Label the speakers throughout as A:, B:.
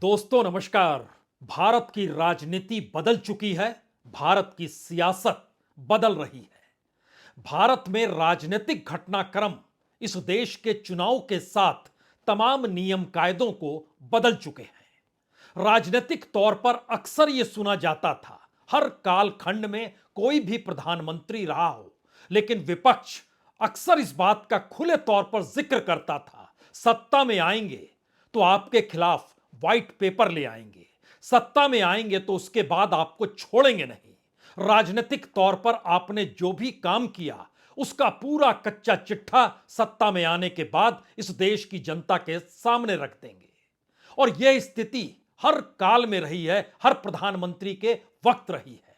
A: दोस्तों नमस्कार। भारत की राजनीति बदल चुकी है। भारत की सियासत बदल रही है। भारत में राजनीतिक घटनाक्रम इस देश के चुनाव के साथ तमाम नियम कायदों को बदल चुके हैं। राजनीतिक तौर पर अक्सर यह सुना जाता था, हर कालखंड में कोई भी प्रधानमंत्री रहा हो, लेकिन विपक्ष अक्सर इस बात का खुले तौर पर जिक्र करता था, सत्ता में आएंगे तो आपके खिलाफ व्हाइट पेपर ले आएंगे, सत्ता में आएंगे तो उसके बाद आपको छोड़ेंगे नहीं। राजनीतिक तौर पर आपने जो भी काम किया उसका पूरा कच्चा चिट्ठा सत्ता में आने के बाद इस देश की जनता के सामने रख देंगे। और यह स्थिति हर काल में रही है, हर प्रधानमंत्री के वक्त रही है।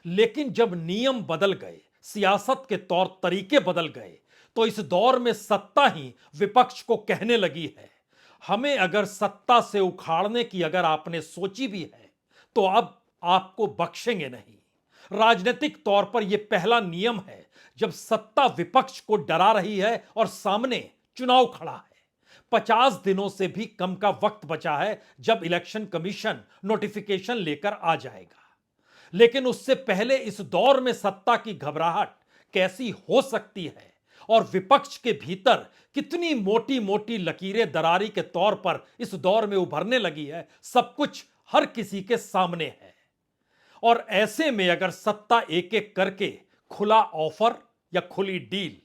A: लेकिन जब नियम बदल गए, सियासत के तौर तरीके बदल गए, तो इस दौर में सत्ता ही विपक्ष को कहने लगी है, हमें अगर सत्ता से उखाड़ने की अगर आपने सोची भी है तो अब आपको बख्शेंगे नहीं। राजनीतिक तौर पर यह पहला नियम है जब सत्ता विपक्ष को डरा रही है और सामने चुनाव खड़ा है। 50 दिनों से भी कम का वक्त बचा है जब इलेक्शन कमीशन नोटिफिकेशन लेकर आ जाएगा। लेकिन उससे पहले इस दौर में सत्ता की घबराहट कैसी हो सकती है और विपक्ष के भीतर कितनी मोटी मोटी लकीरें दरारी के तौर पर इस दौर में उभरने लगी है, सब कुछ हर किसी के सामने है। और ऐसे में अगर सत्ता एक एक करके खुला ऑफर या खुली डील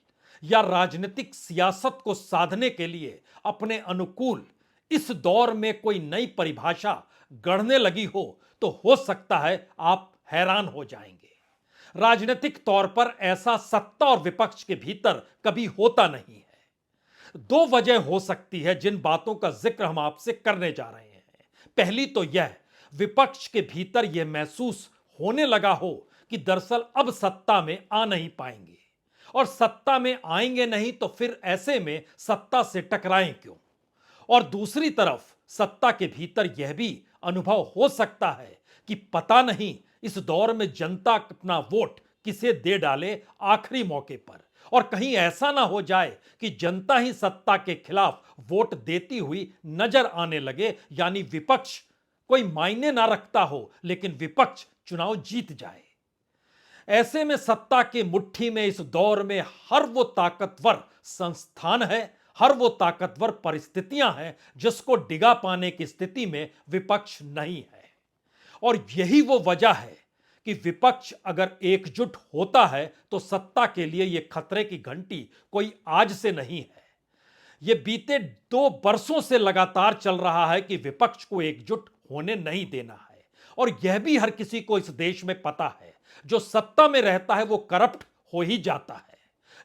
A: या राजनीतिक सियासत को साधने के लिए अपने अनुकूल इस दौर में कोई नई परिभाषा गढ़ने लगी तो हो सकता है आप हैरान हो जाएंगे। राजनीतिक तौर पर ऐसा सत्ता और विपक्ष के भीतर कभी होता नहीं है। दो वजह हो सकती है जिन बातों का जिक्र हम आपसे करने जा रहे हैं। पहली तो यह, विपक्ष के भीतर यह महसूस होने लगा हो कि दरअसल अब सत्ता में आ नहीं पाएंगे, और सत्ता में आएंगे नहीं तो फिर ऐसे में सत्ता से टकराएं क्यों। और दूसरी तरफ सत्ता के भीतर यह भी अनुभव हो सकता है कि पता नहीं इस दौर में जनता अपना वोट किसे दे डाले आखिरी मौके पर, और कहीं ऐसा ना हो जाए कि जनता ही सत्ता के खिलाफ वोट देती हुई नजर आने लगे, यानी विपक्ष कोई मायने ना रखता हो लेकिन विपक्ष चुनाव जीत जाए। ऐसे में सत्ता की मुट्ठी में इस दौर में हर वो ताकतवर संस्थान है, हर वो ताकतवर परिस्थितियां हैं जिसको डिगा पाने की स्थिति में विपक्ष नहीं है। और यही वो वजह है कि विपक्ष अगर एकजुट होता है तो सत्ता के लिए यह खतरे की घंटी कोई आज से नहीं है। यह बीते 2 वर्षों से लगातार चल रहा है कि विपक्ष को एकजुट होने नहीं देना है। और यह भी हर किसी को इस देश में पता है, जो सत्ता में रहता है वो करप्ट हो ही जाता है।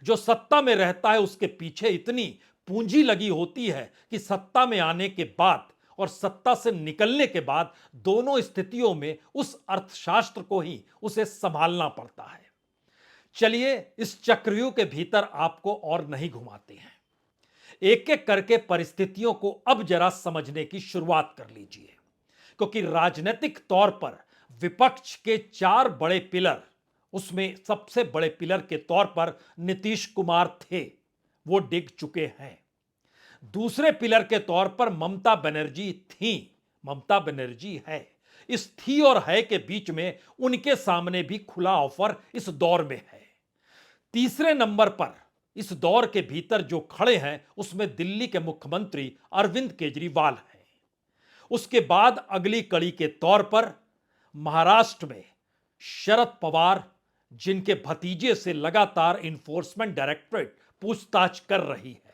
A: जो सत्ता में रहता है उसके पीछे इतनी पूंजी लगी होती है कि सत्ता में आने के बाद और सत्ता से निकलने के बाद दोनों स्थितियों में उस अर्थशास्त्र को ही उसे संभालना पड़ता है। चलिए इस चक्रव्यूह के भीतर आपको और नहीं घुमाते हैं, एक एक करके परिस्थितियों को अब जरा समझने की शुरुआत कर लीजिए। क्योंकि राजनीतिक तौर पर विपक्ष के 4 बड़े पिलर, उसमें सबसे बड़े पिलर के तौर पर नीतीश कुमार थे, वो डिग चुके हैं। दूसरे पिलर के तौर पर ममता बनर्जी थी, ममता बनर्जी है। इस थी और है के बीच में उनके सामने भी खुला ऑफर इस दौर में है। तीसरे नंबर पर इस दौर के भीतर जो खड़े हैं उसमें दिल्ली के मुख्यमंत्री अरविंद केजरीवाल हैं। उसके बाद अगली कड़ी के तौर पर महाराष्ट्र में शरद पवार, जिनके भतीजे से लगातार इन्फोर्समेंट डायरेक्टरेट पूछताछ कर रही है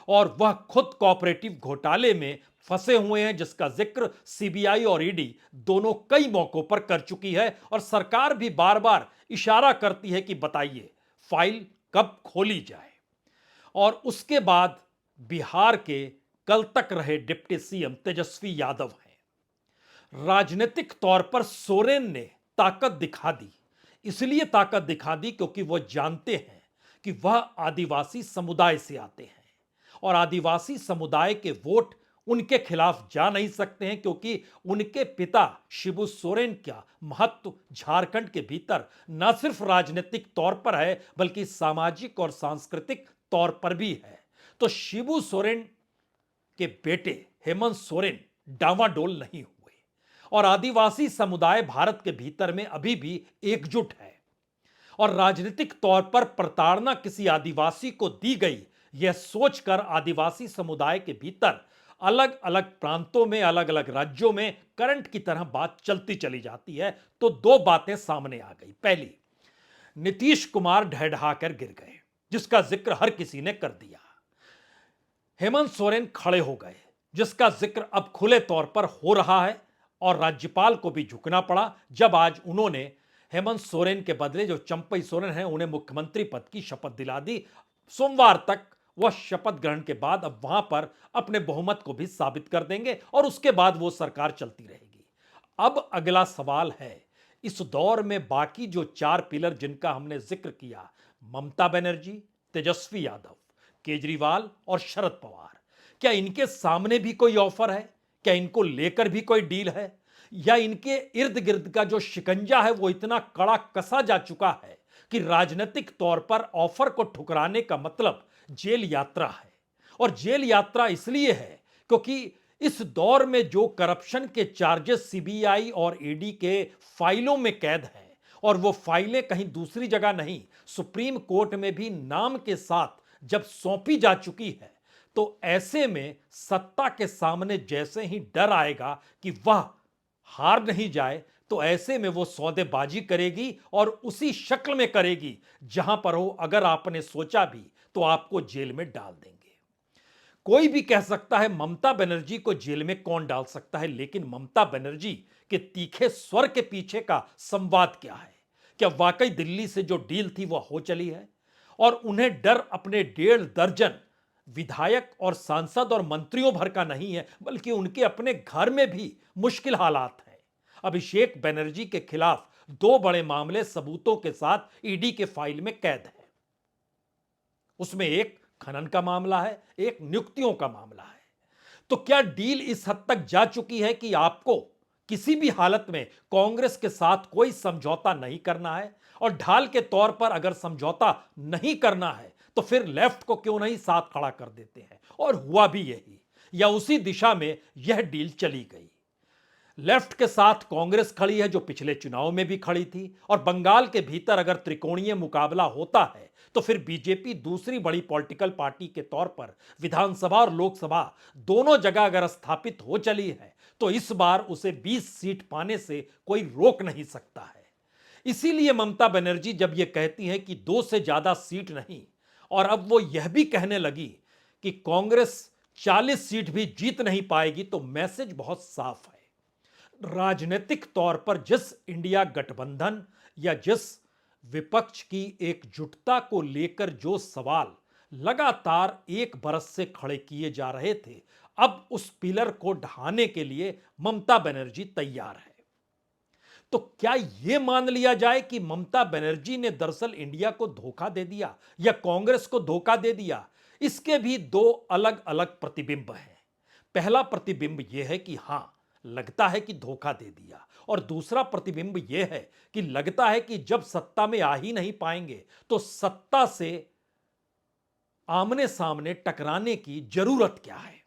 A: और वह खुद कोऑपरेटिव घोटाले में फंसे हुए हैं, जिसका जिक्र सीबीआई और ईडी दोनों कई मौकों पर कर चुकी है। और सरकार भी बार बार इशारा करती है कि बताइए फाइल कब खोली जाए। और उसके बाद बिहार के कल तक रहे डिप्टी सीएम तेजस्वी यादव हैं। राजनीतिक तौर पर सोरेन ने ताकत दिखा दी, इसलिए ताकत दिखा दी क्योंकि वह जानते हैं कि वह आदिवासी समुदाय से आते हैं और आदिवासी समुदाय के वोट उनके खिलाफ जा नहीं सकते हैं, क्योंकि उनके पिता शिबू सोरेन का महत्व झारखंड के भीतर न सिर्फ राजनीतिक तौर पर है बल्कि सामाजिक और सांस्कृतिक तौर पर भी है। तो शिबू सोरेन के बेटे हेमंत सोरेन डावाडोल नहीं हुए और आदिवासी समुदाय भारत के भीतर में अभी भी एकजुट है और राजनीतिक तौर पर प्रताड़ना किसी आदिवासी को दी गई यह सोचकर आदिवासी समुदाय के भीतर अलग अलग प्रांतों में अलग अलग राज्यों में करंट की तरह बात चलती चली जाती है तो दो बातें सामने आ गई। पहली, नीतीश कुमार ढहढहाकर गिर गए जिसका जिक्र हर किसी ने कर दिया। हेमंत सोरेन खड़े हो गए जिसका जिक्र अब खुले तौर पर हो रहा है और राज्यपाल को भी झुकना पड़ा जब आज उन्होंने हेमंत सोरेन के बदले जो चंपई सोरेन हैं उन्हें मुख्यमंत्री पद की शपथ दिला दी। सोमवार तक वह शपथ ग्रहण के बाद अब वहां पर अपने बहुमत को भी साबित कर देंगे और उसके बाद वो सरकार चलती रहेगी। अब अगला सवाल है, इस दौर में बाकी जो चार पिलर जिनका हमने जिक्र किया, ममता बनर्जी, तेजस्वी यादव, केजरीवाल और शरद पवार, क्या इनके सामने भी कोई ऑफर है? क्या इनको लेकर भी कोई डील है? या इनके इर्द गिर्द का जो शिकंजा है वो इतना कड़ा कसा जा चुका है कि राजनीतिक तौर पर ऑफर को ठुकराने का मतलब जेल यात्रा है। और जेल यात्रा इसलिए है क्योंकि इस दौर में जो करप्शन के चार्जेस सीबीआई और ईडी के फाइलों में कैद हैं और वो फाइलें कहीं दूसरी जगह नहीं, सुप्रीम कोर्ट में भी नाम के साथ जब सौंपी जा चुकी है तो ऐसे में सत्ता के सामने जैसे ही डर आएगा कि वह हार नहीं जाए तो ऐसे में वो सौदेबाजी करेगी और उसी शक्ल में करेगी जहां पर हो अगर आपने सोचा भी तो आपको जेल में डाल देंगे। कोई भी कह सकता है ममता बनर्जी को जेल में कौन डाल सकता है, लेकिन ममता बनर्जी के तीखे स्वर के पीछे का संवाद क्या है? क्या वाकई दिल्ली से जो डील थी वह हो चली है और उन्हें डर अपने 1.5 दर्जन विधायक और सांसद और मंत्रियों भर का नहीं है बल्कि उनके अपने घर में भी मुश्किल हालात हैं। अभिषेक बनर्जी के खिलाफ 2 बड़े मामले सबूतों के साथ ईडी के फाइल में कैद हैं। उसमें एक खनन का मामला है, एक नियुक्तियों का मामला है। तो क्या डील इस हद तक जा चुकी है कि आपको किसी भी हालत में कांग्रेस के साथ कोई समझौता नहीं करना है और ढाल के तौर पर अगर समझौता नहीं करना है तो फिर लेफ्ट को क्यों नहीं साथ खड़ा कर देते हैं? और हुआ भी यही, या उसी दिशा में यह डील चली गई। लेफ्ट के साथ कांग्रेस खड़ी है जो पिछले चुनाव में भी खड़ी थी और बंगाल के भीतर अगर त्रिकोणीय मुकाबला होता है तो फिर बीजेपी दूसरी बड़ी पॉलिटिकल पार्टी के तौर पर विधानसभा और लोकसभा दोनों जगह अगर स्थापित हो चली है तो इस बार उसे 20 सीट पाने से कोई रोक नहीं सकता है। इसीलिए ममता बनर्जी जब यह कहती है कि 2 से ज्यादा सीट नहीं और अब वो यह भी कहने लगी कि कांग्रेस 40 सीट भी जीत नहीं पाएगी तो मैसेज बहुत साफ है। राजनीतिक तौर पर जिस इंडिया गठबंधन या जिस विपक्ष की एकजुटता को लेकर जो सवाल लगातार 1 बरस से खड़े किए जा रहे थे, अब उस पिलर को ढहाने के लिए ममता बनर्जी तैयार है। तो क्या यह मान लिया जाए कि ममता बनर्जी ने दरअसल इंडिया को धोखा दे दिया या कांग्रेस को धोखा दे दिया? इसके भी 2 अलग अलग प्रतिबिंब हैं। पहला प्रतिबिंब यह है कि हां, लगता है कि धोखा दे दिया, और दूसरा प्रतिबिंब यह है कि लगता है कि जब सत्ता में आ ही नहीं पाएंगे तो सत्ता से आमने सामने टकराने की जरूरत क्या है।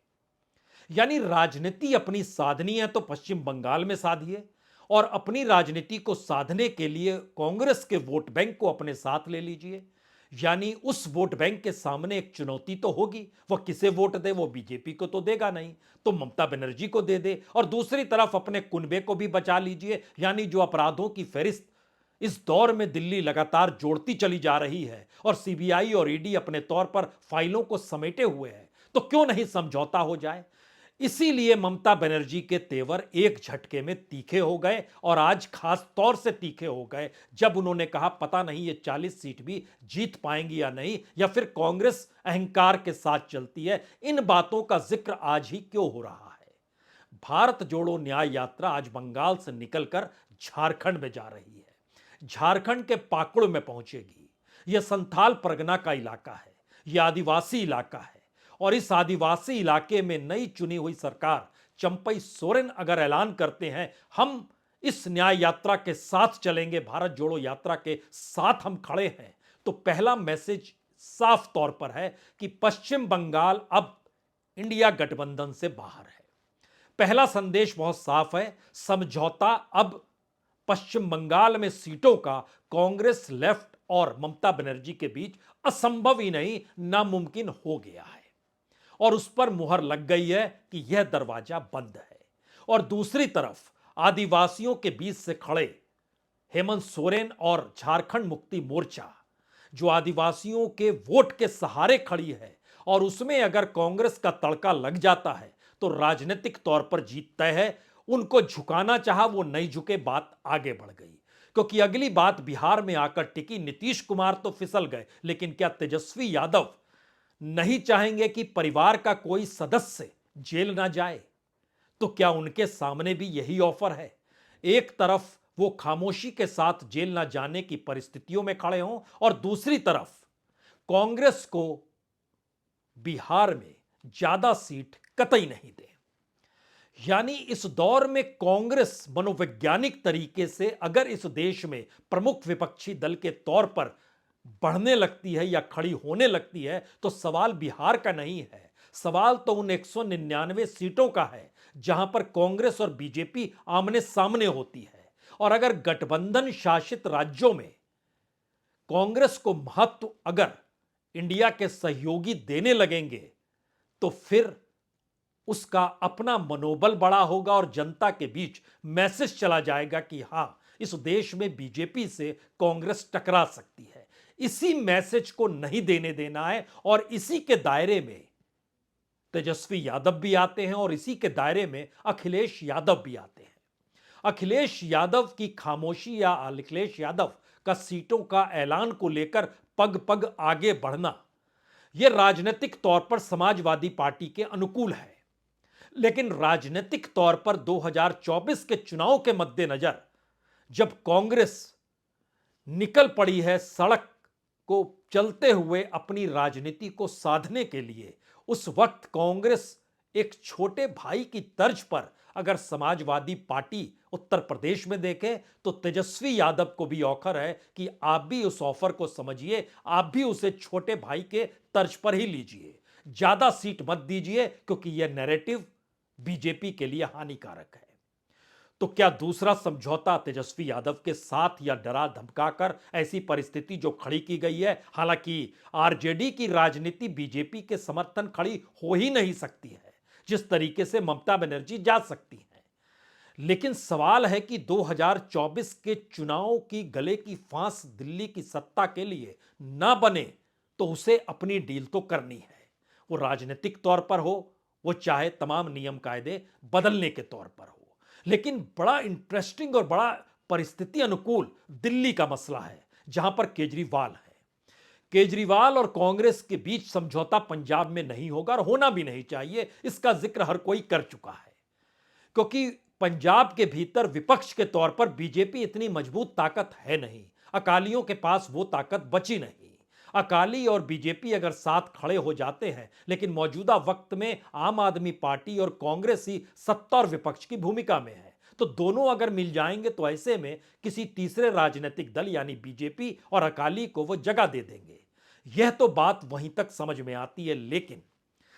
A: यानी राजनीति अपनी साधनी है तो पश्चिम बंगाल में साधिए और अपनी राजनीति को साधने के लिए कांग्रेस के वोट बैंक को अपने साथ ले लीजिए। यानी उस वोट बैंक के सामने एक चुनौती तो होगी, वह किसे वोट दे? वो बीजेपी को तो देगा नहीं, तो ममता बनर्जी को दे दे और दूसरी तरफ अपने कुनबे को भी बचा लीजिए। यानी जो अपराधों की फहरिस्त इस दौर में दिल्ली लगातार जोड़ती चली जा रही है और सीबीआई और ईडी अपने तौर पर फाइलों को समेटे हुए हैं, तो क्यों नहीं समझौता हो जाए। इसीलिए ममता बनर्जी के तेवर एक झटके में तीखे हो गए और आज खास तौर से तीखे हो गए जब उन्होंने कहा पता नहीं ये 40 सीट भी जीत पाएंगी या नहीं, या फिर कांग्रेस अहंकार के साथ चलती है। इन बातों का जिक्र आज ही क्यों हो रहा है? भारत जोड़ो न्याय यात्रा आज बंगाल से निकलकर झारखंड में जा रही है। झारखंड के पाकुड़ में पहुंचेगी। यह संथाल परगना का इलाका है, यह आदिवासी इलाका है और इस आदिवासी इलाके में नई चुनी हुई सरकार चंपई सोरेन अगर ऐलान करते हैं हम इस न्याय यात्रा के साथ चलेंगे, भारत जोड़ो यात्रा के साथ हम खड़े हैं, तो पहला मैसेज साफ तौर पर है कि पश्चिम बंगाल अब इंडिया गठबंधन से बाहर है। पहला संदेश बहुत साफ है, समझौता अब पश्चिम बंगाल में सीटों का कांग्रेस, लेफ्ट और ममता बनर्जी के बीच असंभव ही नहीं, नामुमकिन हो गया है और उस पर मुहर लग गई है कि यह दरवाजा बंद है। और दूसरी तरफ आदिवासियों के बीच से खड़े हेमंत सोरेन और झारखंड मुक्ति मोर्चा, जो आदिवासियों के वोट के सहारे खड़ी है, और उसमें अगर कांग्रेस का तड़का लग जाता है तो राजनीतिक तौर पर जीत तय है। उनको झुकाना चाहा, वो नहीं झुके, बात आगे बढ़ गई। क्योंकि अगली बात बिहार में आकर टिकी। नीतीश कुमार तो फिसल गए, लेकिन क्या तेजस्वी यादव नहीं चाहेंगे कि परिवार का कोई सदस्य जेल ना जाए? तो क्या उनके सामने भी यही ऑफर है? एक तरफ वो खामोशी के साथ जेल ना जाने की परिस्थितियों में खड़े हों और दूसरी तरफ कांग्रेस को बिहार में ज्यादा सीट कतई नहीं दे। यानी इस दौर में कांग्रेस मनोवैज्ञानिक तरीके से अगर इस देश में प्रमुख विपक्षी दल के तौर पर बढ़ने लगती है या खड़ी होने लगती है, तो सवाल बिहार का नहीं है, सवाल तो उन 199 सीटों का है जहां पर कांग्रेस और बीजेपी आमने सामने होती है। और अगर गठबंधन शासित राज्यों में कांग्रेस को महत्व अगर इंडिया के सहयोगी देने लगेंगे, तो फिर उसका अपना मनोबल बड़ा होगा और जनता के बीच मैसेज चला जाएगा कि हां, इस देश में बीजेपी से कांग्रेस टकरा सकती है। इसी मैसेज को नहीं देने देना है और इसी के दायरे में तेजस्वी यादव भी आते हैं और इसी के दायरे में अखिलेश यादव भी आते हैं। अखिलेश यादव की खामोशी या अखिलेश यादव का सीटों का ऐलान को लेकर पग पग आगे बढ़ना, यह राजनीतिक तौर पर समाजवादी पार्टी के अनुकूल है। लेकिन राजनीतिक तौर पर 2024 के चुनाव के मद्देनजर जब कांग्रेस निकल पड़ी है सड़क को चलते हुए अपनी राजनीति को साधने के लिए, उस वक्त कांग्रेस एक छोटे भाई की तर्ज पर अगर समाजवादी पार्टी उत्तर प्रदेश में देखे, तो तेजस्वी यादव को भी ऑफर है कि आप भी उस ऑफर को समझिए, आप भी उसे छोटे भाई के तर्ज पर ही लीजिए, ज्यादा सीट मत दीजिए, क्योंकि यह नैरेटिव बीजेपी के लिए हानिकारक है। तो क्या दूसरा समझौता तेजस्वी यादव के साथ या डरा धमकाकर ऐसी परिस्थिति जो खड़ी की गई है? हालांकि आरजेडी की राजनीति बीजेपी के समर्थन खड़ी हो ही नहीं सकती है जिस तरीके से ममता बनर्जी जा सकती हैं। लेकिन सवाल है कि 2024 के चुनाव की गले की फांस दिल्ली की सत्ता के लिए ना बने, तो उसे अपनी डील तो करनी है, वो राजनीतिक तौर पर हो, वो चाहे तमाम नियम कायदे बदलने के तौर पर हो। लेकिन बड़ा इंटरेस्टिंग और बड़ा परिस्थिति अनुकूल दिल्ली का मसला है, जहां पर केजरीवाल है। केजरीवाल और कांग्रेस के बीच समझौता पंजाब में नहीं होगा और होना भी नहीं चाहिए, इसका जिक्र हर कोई कर चुका है। क्योंकि पंजाब के भीतर विपक्ष के तौर पर बीजेपी इतनी मजबूत ताकत है नहीं, अकालियों के पास वो ताकत बची नहीं। अकाली और बीजेपी अगर साथ खड़े हो जाते हैं, लेकिन मौजूदा वक्त में आम आदमी पार्टी और कांग्रेस ही सत्ता और विपक्ष की भूमिका में है, तो दोनों अगर मिल जाएंगे तो ऐसे में किसी तीसरे राजनीतिक दल यानी बीजेपी और अकाली को वो जगह दे देंगे। यह तो बात वहीं तक समझ में आती है, लेकिन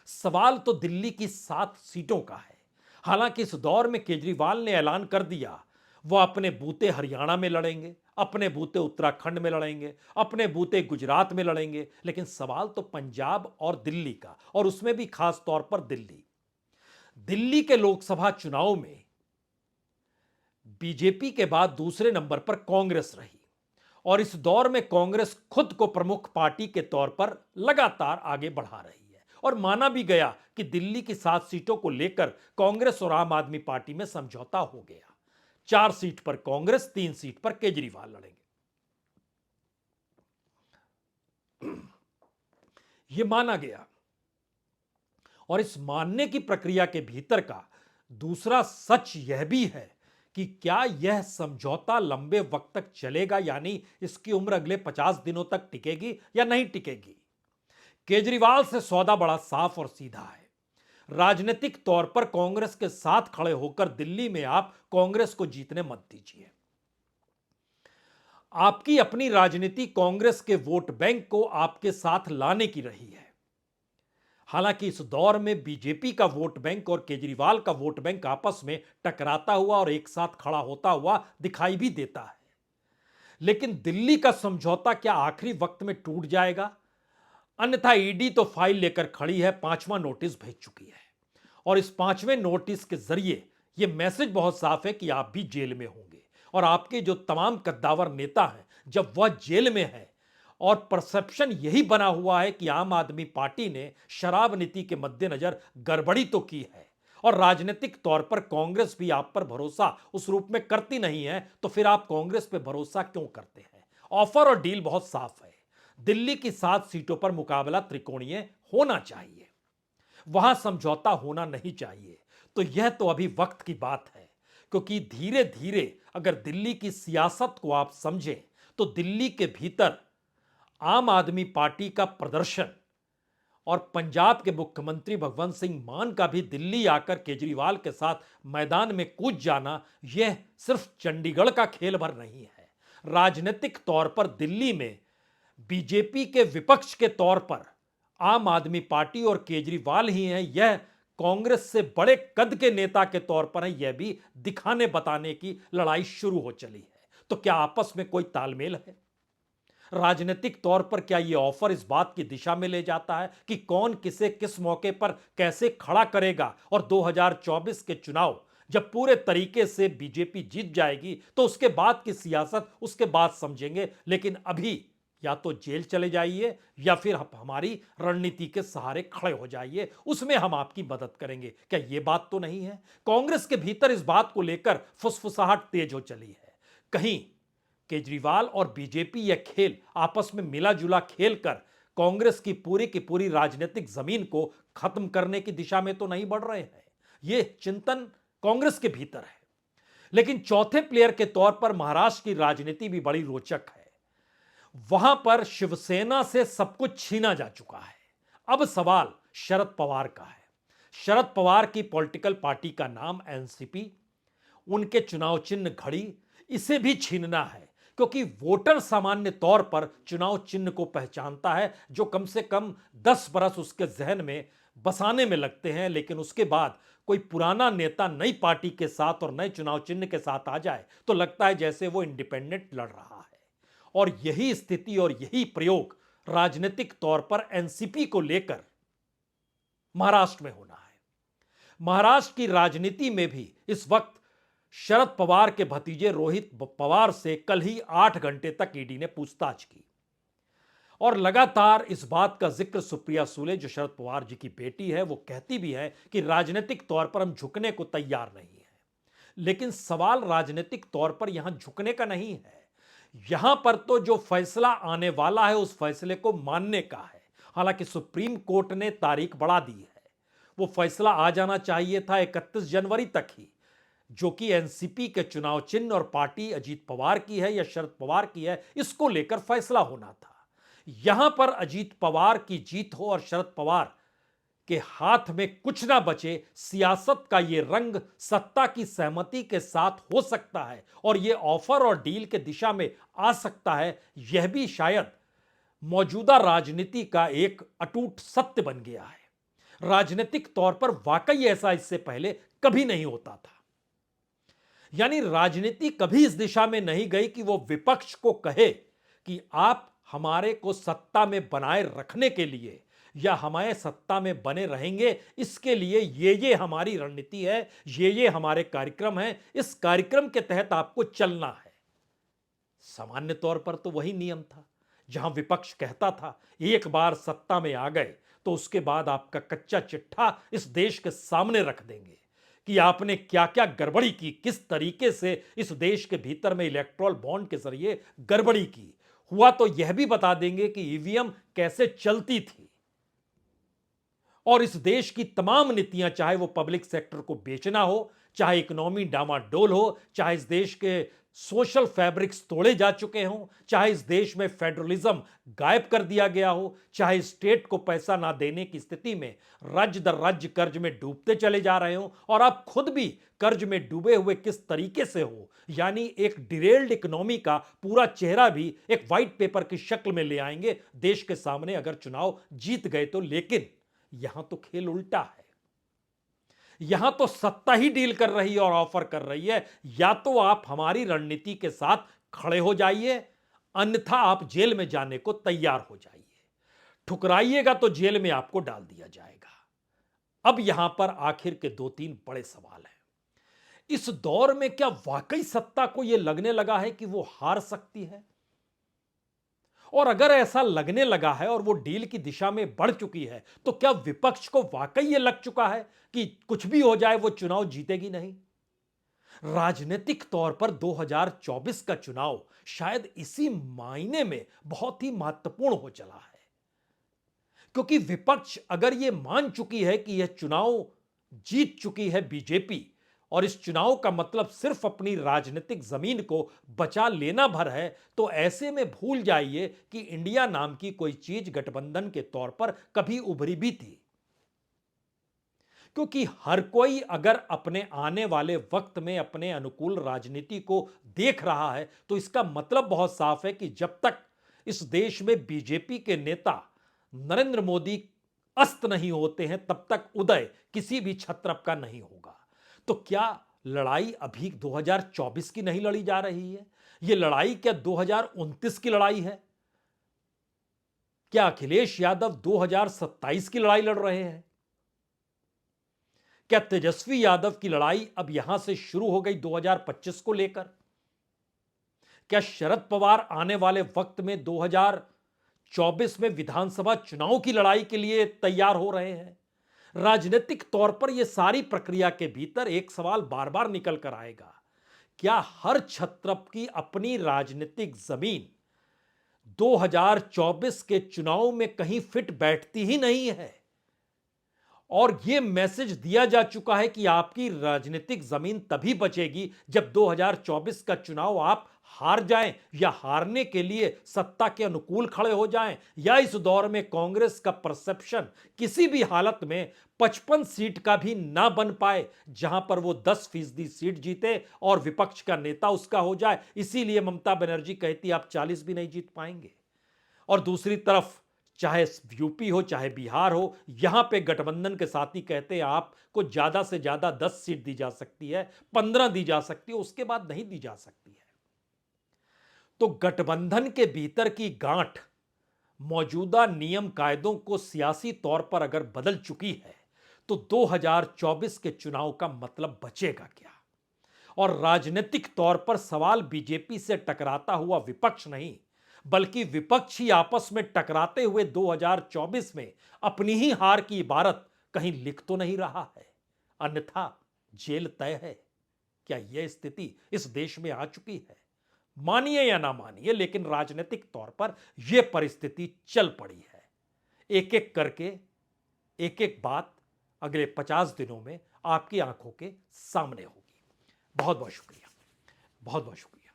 A: सवाल तो दिल्ली की 7 सीटों का है। हालांकि इस दौर में केजरीवाल ने ऐलान कर दिया वो अपने बूते हरियाणा में लड़ेंगे, अपने बूते उत्तराखंड में लड़ेंगे, अपने बूते गुजरात में लड़ेंगे, लेकिन सवाल तो पंजाब और दिल्ली का, और उसमें भी खास तौर पर दिल्ली। दिल्ली के लोकसभा चुनाव में बीजेपी के बाद दूसरे नंबर पर कांग्रेस रही और इस दौर में कांग्रेस खुद को प्रमुख पार्टी के तौर पर लगातार आगे बढ़ा रही है और माना भी गया कि दिल्ली की 7 सीटों को लेकर कांग्रेस और आम आदमी पार्टी में समझौता हो गया। 4 सीट पर कांग्रेस, 3 सीट पर केजरीवाल लड़ेंगे। यह माना गया और इस मानने की प्रक्रिया के भीतर का दूसरा सच यह भी है कि क्या यह समझौता लंबे वक्त तक चलेगा, यानी इसकी उम्र अगले 50 दिनों तक टिकेगी या नहीं टिकेगी। केजरीवाल से सौदा बड़ा साफ और सीधा है। राजनीतिक तौर पर कांग्रेस के साथ खड़े होकर दिल्ली में आप कांग्रेस को जीतने मत दीजिए। आपकी अपनी राजनीति कांग्रेस के वोट बैंक को आपके साथ लाने की रही है। हालांकि इस दौर में बीजेपी का वोट बैंक और केजरीवाल का वोट बैंक आपस में टकराता हुआ और एक साथ खड़ा होता हुआ दिखाई भी देता है। लेकिन दिल्ली का समझौता क्या आखिरी वक्त में टूट जाएगा? अन्यथा ईडी तो फाइल लेकर खड़ी है, पांचवा नोटिस भेज चुकी है और इस पांचवें नोटिस के जरिए यह मैसेज बहुत साफ है कि आप भी जेल में होंगे और आपके जो तमाम कद्दावर नेता हैं, जब वह जेल में है और परसेप्शन यही बना हुआ है कि आम आदमी पार्टी ने शराब नीति के मद्देनजर गड़बड़ी तो की है और राजनीतिक तौर पर कांग्रेस भी आप पर भरोसा उस रूप में करती नहीं है, तो फिर आप कांग्रेस पर भरोसा क्यों करते हैं? ऑफर और डील बहुत साफ है। दिल्ली की 7 सीटों पर मुकाबला त्रिकोणीय होना चाहिए, वहां समझौता होना नहीं चाहिए। तो यह तो अभी वक्त की बात है, क्योंकि धीरे धीरे अगर दिल्ली की सियासत को आप समझें तो दिल्ली के भीतर आम आदमी पार्टी का प्रदर्शन और पंजाब के मुख्यमंत्री भगवंत सिंह मान का भी दिल्ली आकर केजरीवाल के साथ मैदान में कूद जाना, यह सिर्फ चंडीगढ़ का खेल भर नहीं है। राजनीतिक तौर पर दिल्ली में बीजेपी के विपक्ष के तौर पर आम आदमी पार्टी और केजरीवाल ही हैं, यह कांग्रेस से बड़े कद के नेता के तौर पर है, यह भी दिखाने बताने की लड़ाई शुरू हो चली है। तो क्या आपस में कोई तालमेल है? राजनीतिक तौर पर क्या यह ऑफर इस बात की दिशा में ले जाता है कि कौन किसे किस मौके पर कैसे खड़ा करेगा और 2024 के चुनाव जब पूरे तरीके से बीजेपी जीत जाएगी तो उसके बाद की सियासत उसके बाद समझेंगे, लेकिन अभी या तो जेल चले जाइए या फिर आप हमारी रणनीति के सहारे खड़े हो जाइए, उसमें हम आपकी मदद करेंगे। क्या यह बात तो नहीं है? कांग्रेस के भीतर इस बात को लेकर फुसफुसाहट तेज हो चली है। कहीं केजरीवाल और बीजेपी यह खेल आपस में मिला जुला खेल कर कांग्रेस की पूरी राजनीतिक जमीन को खत्म करने की दिशा में तो नहीं बढ़ रहे हैं? यह चिंतन कांग्रेस के भीतर है। लेकिन चौथे प्लेयर के तौर पर महाराष्ट्र की राजनीति भी बड़ी रोचक है। वहां पर शिवसेना से सब कुछ छीना जा चुका है। अब सवाल शरद पवार का है। शरद पवार की पॉलिटिकल पार्टी का नाम एनसीपी, उनके चुनाव चिन्ह घड़ी, इसे भी छीनना है, क्योंकि वोटर सामान्य तौर पर चुनाव चिन्ह को पहचानता है जो कम से कम 10 बरस उसके जहन में बसाने में लगते हैं। लेकिन उसके बाद कोई पुराना नेता नई पार्टी के साथ और नए चुनाव चिन्ह के साथ आ जाए तो लगता है जैसे वो इंडिपेंडेंट लड़ रहा है। और यही स्थिति और यही प्रयोग राजनीतिक तौर पर एनसीपी को लेकर महाराष्ट्र में होना है। महाराष्ट्र की राजनीति में भी इस वक्त शरद पवार के भतीजे रोहित पवार से कल ही 8 घंटे तक ईडी ने पूछताछ की और लगातार इस बात का जिक्र सुप्रिया सुले, जो शरद पवार जी की बेटी है, वो कहती भी है कि राजनीतिक तौर पर हम झुकने को तैयार नहीं है। लेकिन सवाल राजनीतिक तौर पर यहां झुकने का नहीं है, यहां पर तो जो फैसला आने वाला है उस फैसले को मानने का है। हालांकि सुप्रीम कोर्ट ने तारीख बढ़ा दी है, वो फैसला आ जाना चाहिए था 31 जनवरी तक ही, जो कि एनसीपी के चुनाव चिन्ह और पार्टी अजीत पवार की है या शरद पवार की है, इसको लेकर फैसला होना था। यहां पर अजीत पवार की जीत हो और शरद पवार के हाथ में कुछ ना बचे, सियासत का यह रंग सत्ता की सहमति के साथ हो सकता है और यह ऑफर और डील के दिशा में आ सकता है। यह भी शायद मौजूदा राजनीति का एक अटूट सत्य बन गया है। राजनीतिक तौर पर वाकई ऐसा इससे पहले कभी नहीं होता था। यानी राजनीति कभी इस दिशा में नहीं गई कि वो विपक्ष को कहे कि आप हमारे को सत्ता में बनाए रखने के लिए या हमारे सत्ता में बने रहेंगे, इसके लिए ये हमारी रणनीति है, ये हमारे कार्यक्रम है, इस कार्यक्रम के तहत आपको चलना है। सामान्य तौर पर तो वही नियम था, जहां विपक्ष कहता था एक बार सत्ता में आ गए तो उसके बाद आपका कच्चा चिट्ठा इस देश के सामने रख देंगे कि आपने क्या क्या गड़बड़ी की, किस तरीके से इस देश के भीतर में इलेक्ट्रल बॉन्ड के जरिए गड़बड़ी की। हुआ तो यह भी बता देंगे कि ईवीएम कैसे चलती थी और इस देश की तमाम नीतियां, चाहे वो पब्लिक सेक्टर को बेचना हो, चाहे इकोनॉमी डामाडोल हो, चाहे इस देश के सोशल फैब्रिक्स तोड़े जा चुके हों, चाहे इस देश में फेडरलिज्म गायब कर दिया गया हो, चाहे स्टेट को पैसा ना देने की स्थिति में राज्य दर राज्य कर्ज में डूबते चले जा रहे हो और आप खुद भी कर्ज में डूबे हुए किस तरीके से हो, यानी एक डिरेल्ड इकोनॉमी का पूरा चेहरा भी एक व्हाइट पेपर की शक्ल में ले आएंगे देश के सामने अगर चुनाव जीत गए तो। लेकिन यहां तो खेल उल्टा है। यहां तो सत्ता ही डील कर रही है और ऑफर कर रही है, या तो आप हमारी रणनीति के साथ खड़े हो जाइए, अन्यथा आप जेल में जाने को तैयार हो जाइए। ठुकराइएगा तो जेल में आपको डाल दिया जाएगा। अब यहां पर आखिर के दो तीन बड़े सवाल हैं। इस दौर में क्या वाकई सत्ता को यह लगने लगा है कि वो हार सकती है? और अगर ऐसा लगने लगा है और वो डील की दिशा में बढ़ चुकी है, तो क्या विपक्ष को वाकई यह लग चुका है कि कुछ भी हो जाए वो चुनाव जीतेगी नहीं? राजनीतिक तौर पर 2024 का चुनाव शायद इसी मायने में बहुत ही महत्वपूर्ण हो चला है, क्योंकि विपक्ष अगर यह मान चुकी है कि यह चुनाव जीत चुकी है बीजेपी, और इस चुनाव का मतलब सिर्फ अपनी राजनीतिक जमीन को बचा लेना भर है, तो ऐसे में भूल जाइए कि इंडिया नाम की कोई चीज गठबंधन के तौर पर कभी उभरी भी थी। क्योंकि हर कोई अगर अपने आने वाले वक्त में अपने अनुकूल राजनीति को देख रहा है, तो इसका मतलब बहुत साफ है कि जब तक इस देश में बीजेपी के नेता नरेंद्र मोदी अस्त नहीं होते हैं, तब तक उदय किसी भी क्षत्रप का नहीं होगा। तो क्या लड़ाई अभी 2024 की नहीं लड़ी जा रही है? यह लड़ाई क्या 2029 की लड़ाई है? क्या अखिलेश यादव 2027 की लड़ाई लड़ रहे हैं? क्या तेजस्वी यादव की लड़ाई अब यहां से शुरू हो गई 2025 को लेकर? क्या शरद पवार आने वाले वक्त में 2024 में विधानसभा चुनाव की लड़ाई के लिए तैयार हो रहे हैं? राजनीतिक तौर पर यह सारी प्रक्रिया के भीतर एक सवाल बार बार निकल कर आएगा। क्या हर क्षत्रप की अपनी राजनीतिक जमीन 2024 के चुनाव में कहीं फिट बैठती ही नहीं है? और यह मैसेज दिया जा चुका है कि आपकी राजनीतिक जमीन तभी बचेगी जब 2024 का चुनाव आप हार जाएं, या हारने के लिए सत्ता के अनुकूल खड़े हो जाएं, या इस दौर में कांग्रेस का परसेप्शन किसी भी हालत में 55 सीट का भी ना बन पाए, जहां पर वो 10% सीट जीते और विपक्ष का नेता उसका हो जाए। इसीलिए ममता बनर्जी कहती आप 40 भी नहीं जीत पाएंगे। और दूसरी तरफ चाहे यूपी हो चाहे बिहार हो, यहां पे गठबंधन के साथी कहते हैं आपको ज्यादा से ज्यादा 10 सीट दी जा सकती है, 15 दी जा सकती है, उसके बाद नहीं दी जा सकती है। तो गठबंधन के भीतर की गांठ मौजूदा नियम कायदों को सियासी तौर पर अगर बदल चुकी है, तो 2024 के चुनाव का मतलब बचेगा क्या? और राजनीतिक तौर पर सवाल बीजेपी से टकराता हुआ विपक्ष नहीं, बल्कि विपक्ष ही आपस में टकराते हुए 2024 में अपनी ही हार की इबारत कहीं लिख तो नहीं रहा है, अन्यथा जेल तय है। क्या यह स्थिति इस देश में आ चुकी है? मानिए या ना मानिए, लेकिन राजनीतिक तौर पर यह परिस्थिति चल पड़ी है। एक एक करके एक एक बात अगले 50 दिनों में आपकी आंखों के सामने होगी। बहुत बहुत शुक्रिया, बहुत बहुत शुक्रिया।